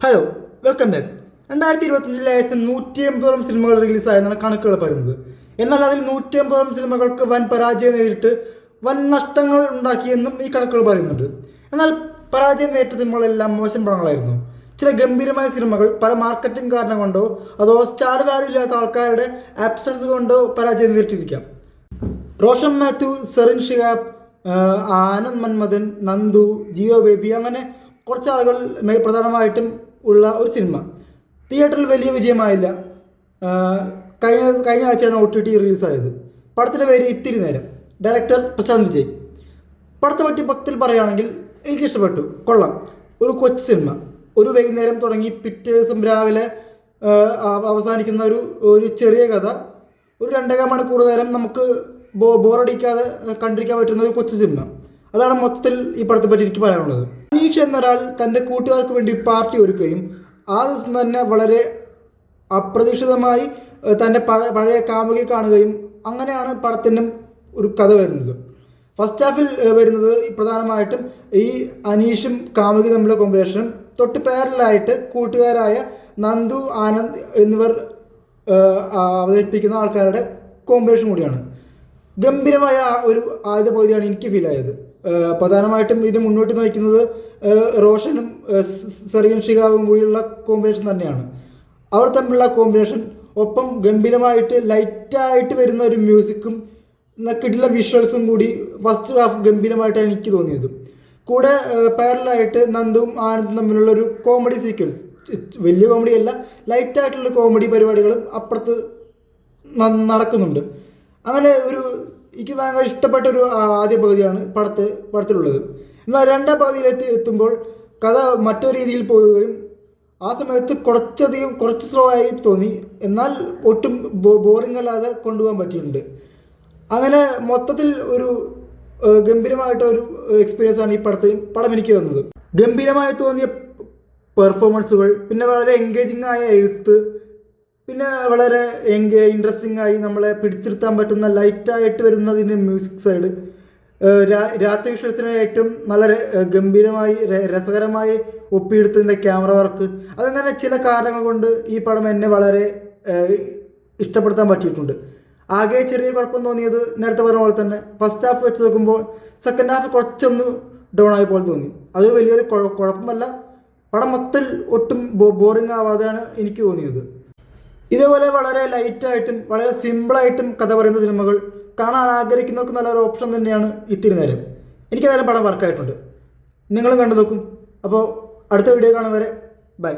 Hello, welcome back. 2025 ഏകദേശം 180ഓളം സിനിമകൾ റിലീസായെന്നാണ് കണക്കുകൾ പറയുന്നത്. എന്നാൽ അതിൽ 180ഓളം സിനിമകൾക്ക് വൻ പരാജയം നേരിട്ട് വൻ നഷ്ടങ്ങൾ ഉണ്ടാക്കിയെന്നും ഈ കണക്കുകൾ പറയുന്നുണ്ട്. എന്നാൽ പരാജയം നേരിട്ട സിനിമകളെല്ലാം മോശം പടങ്ങളായിരുന്നു. ചില ഗംഭീരമായ സിനിമകൾ പല മാർക്കറ്റിംഗ് കാരണം കൊണ്ടോ അതോ സ്റ്റാർ വാല്യൂ ഇല്ലാത്ത ആൾക്കാരുടെ ആബ്സൻസ് കൊണ്ടോ പരാജയം നേരിട്ടിരിക്കാം. റോഷൻ മാത്യു, സെറിൻ ഷിഹാബ്, ആനന്ദ് മന്മഥൻ, നന്ദു, ജിയോ ബേബി അങ്ങനെ കുറച്ച് ആളുകൾ പ്രധാനമായിട്ടും ഉള്ള ഒരു സിനിമ തിയേറ്ററിൽ വലിയ വിജയമായില്ല. കഴിഞ്ഞ ആഴ്ചയാണ് OTT റിലീസായത്. പടത്തിൻ്റെ പേര് ഇത്തിരി നേരം. ഡയറക്ടർ പ്രശാന്ത് വിജയ്. പടത്തെ പറ്റി ഭക്തിൽ പറയുകയാണെങ്കിൽ എനിക്ക് ഇഷ്ടപ്പെട്ടു, കൊള്ളാം. ഒരു കൊച്ചു സിനിമ, ഒരു വൈകുന്നേരം തുടങ്ങി പിറ്റേ ദിവസം രാവിലെ അവസാനിക്കുന്ന ഒരു ചെറിയ കഥ, ഒരു 2.5 മണിക്കൂർ നേരം നമുക്ക് ബോറടിക്കാതെ കണ്ടിരിക്കാൻ പറ്റുന്ന ഒരു കൊച്ചു സിനിമ. അതാണ് മൊത്തത്തിൽ ഈ പടത്തെ പറ്റി എനിക്ക് പറയാനുള്ളത്. അനീഷ് എന്നൊരാൾ തൻ്റെ കൂട്ടുകാർക്ക് വേണ്ടി പാർട്ടി ഒരുക്കുകയും ആ ദിവസം തന്നെ വളരെ അപ്രതീക്ഷിതമായി തൻ്റെ പഴയ കാമുകിയെ കാണുകയും അങ്ങനെയാണ് പടത്തിൻ്റെ ഒരു കഥ വരുന്നത്. ഫസ്റ്റ് ഹാഫിൽ വരുന്നത് പ്രധാനമായിട്ടും ഈ അനീഷും കാമുകി തമ്മിലുള്ള കോമ്പിനേഷനും തൊട്ട് പാരലായിട്ട് കൂട്ടുകാരായ നന്ദു, ആനന്ദ് എന്നിവർ അവതരിപ്പിക്കുന്ന ആൾക്കാരുടെ കോമ്പിനേഷൻ കൂടിയാണ്. ഗംഭീരമായ ഒരു ആദ്യ പകുതിയാണ് എനിക്ക് ഫീൽ ആയത്. പ്രധാനമായിട്ടും ഇതിന് മുന്നോട്ട് നയിക്കുന്നത് റോഷനും സെറിൻ ഷിഹാബും കൂടിയുള്ള കോമ്പിനേഷൻ തന്നെയാണ്. അവർ തമ്മിലുള്ള കോമ്പിനേഷൻ, ഒപ്പം ഗംഭീരമായിട്ട് ലൈറ്റായിട്ട് വരുന്ന ഒരു മ്യൂസിക്കും കിടില വിഷ്വൽസും കൂടി ഫസ്റ്റ് ഹാഫ് ഗംഭീരമായിട്ടാണ് എനിക്ക് തോന്നിയത്. കൂടെ പാരലായിട്ട് നന്ദുവും ആനന്ദും തമ്മിലുള്ള ഒരു കോമഡി സീക്വൻസ്, വലിയ കോമഡി അല്ല, ലൈറ്റായിട്ടുള്ള കോമഡി പരിപാടികളും അപ്പുറത്ത് നടക്കുന്നുണ്ട്. അങ്ങനെ എനിക്ക് ഭയങ്കര ഇഷ്ടപ്പെട്ട ഒരു ആദ്യ പകുതിയാണ് പടത്തിലുള്ളത്. എന്നാൽ രണ്ടാം പകുതിയിലെത്തി എത്തുമ്പോൾ കഥ മറ്റൊരു രീതിയിൽ പോവുകയും ആ സമയത്ത് കുറച്ച് സ്ലോ ആയി തോന്നി. എന്നാൽ ഒട്ടും ബോറിംഗ് അല്ലാതെ കൊണ്ടുപോകാൻ പറ്റിയിട്ടുണ്ട്. അങ്ങനെ മൊത്തത്തിൽ ഒരു ഗംഭീരമായിട്ടൊരു എക്സ്പീരിയൻസ് ആണ് ഈ പടം എനിക്ക് തന്നത്. ഗംഭീരമായി തോന്നിയ പെർഫോമൻസുകൾ, പിന്നെ വളരെ എൻഗേജിങ് ആയ എഴുത്ത്, പിന്നെ വളരെ ഇൻട്രസ്റ്റിംഗ് ആയി നമ്മളെ പിടിച്ചിരുത്താൻ പറ്റുന്ന ലൈറ്റായിട്ട് വരുന്നതിൻ്റെ മ്യൂസിക് സൈഡ്, രാത്രി വിഷ്വൽസിനെ ഏറ്റവും നല്ല ഗംഭീരമായി രസകരമായി ഒപ്പിയെടുത്തതിൻ്റെ ക്യാമറ വർക്ക്, അതങ്ങനെ ചില കാരണങ്ങൾ കൊണ്ട് ഈ പടം എന്നെ വളരെ ഇഷ്ടപ്പെടുത്താൻ പറ്റിയിട്ടുണ്ട്. ആകെ ചെറിയ കുഴപ്പം തോന്നിയത് നേരത്തെ പറഞ്ഞ പോലെ തന്നെ ഫസ്റ്റ് ഹാഫ് വെച്ച് നോക്കുമ്പോൾ സെക്കൻഡ് ഹാഫ് കുറച്ചൊന്ന് ഡൗൺ ആയ പോലെ തോന്നി. അത് വലിയൊരു കുഴപ്പമല്ല, പടം മൊത്തത്തിൽ ഒട്ടും ബോറിംഗ് ആവാതെയാണ് എനിക്ക് തോന്നിയത്. ഇതേപോലെ വളരെ ലൈറ്റായിട്ടും വളരെ സിമ്പിളായിട്ടും കഥ പറയുന്ന സിനിമകൾ കാണാൻ ആഗ്രഹിക്കുന്നവർക്ക് നല്ലൊരു ഓപ്ഷൻ തന്നെയാണ് ഇത്തിരി നേരം. എനിക്കതായാലും പടം വർക്കായിട്ടുണ്ട്. നിങ്ങളും കണ്ടു നോക്കും. അപ്പോൾ അടുത്ത വീഡിയോ കാണും വരെ ബൈ.